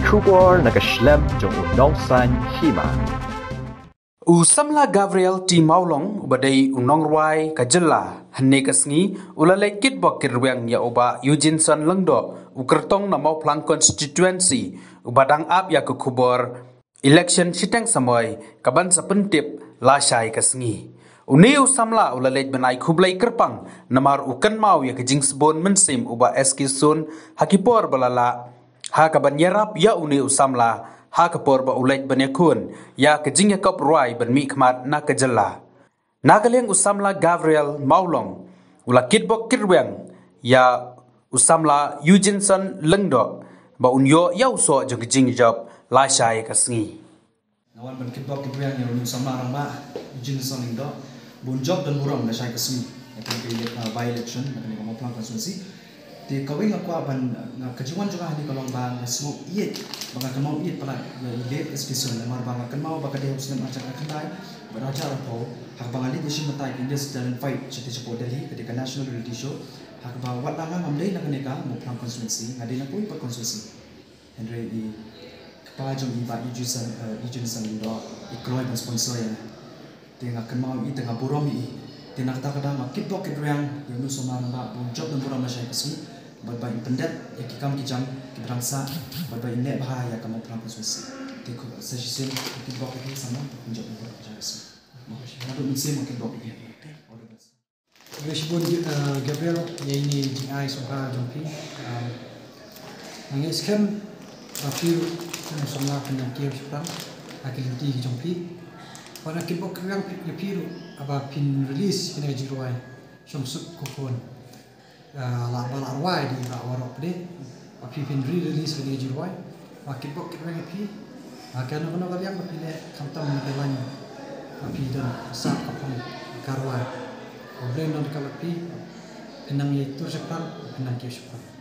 kubor nakaslem jong unongsan Hima. Usamla Gabriel ti Mawlong ubadai unongrwai kajela hanne kasngi ulalai kitbok kirweng ya uba Eugene Lengdo ukertong na Mawlong Konstitwensi ubadang ap ya kubor election siteng samoy kaban sapentip lasai kasngi. Uni usamla ulalai benai kublai kerpang namar ukan mau ya kejing sebon mensim uba eskisun hakipor balala ha kaban yarap ya uni usamla ha kapor ba ulait banyakun ya kejing yakop ruai ban mi khmat na kajela nagaleng usamla Gabriel Mawlong ula kitbok kirweng ya usamla Eugene Lengdo ba unyo ya uso jeng kejing job lasai kasngi nawan ban kitbok kirweng ya usamla ramba Eugene Lengdo bun job dan buram lasai kasngi akan by election akan ko Mawlong Konstitwensi di Kawei ngakwa ban kejuan juga di kolong bang semua iet bang kemau iet pala ilet especial lemar bang kemau baka dia usnam acak kendai beraja rapo hak bang ali disi metai indes dan fight citi cepo Delhi ketika national reality show hak bang wat lama mamdai nak neka Mawlong Konstitwensi ngadi nak pun per konstitusi Hynrei di kepala jong iba Eugene Lengdo ikroi ban sponsor ya tengah kemau i tengah burom i tengah kata-kata makit bok kedriang yang nu somar mbak bun job dan buram masai kasih berbagai pendat ya kikam kijang kibrangsa berbagai Jinglehbha ya kamu Mawlong Konstitwensi tiko session kitbok ini sama punjab buram masai kasih mau musim kitbok ini Resibun Gabriel ya ini jingai soka jompi nangis kan akhir sama penyakit sekarang akhir di jompi pada kitbok kerang piru apa pin release kena jiruai somsuk kokon la bala arwai di warok de api pin release kena jiruai kitbok kerang api akan ono kalian pilih kantam medelanya api dan sak kapang karwai Gabriel non kalapi enam itu sekarang enam kios sekarang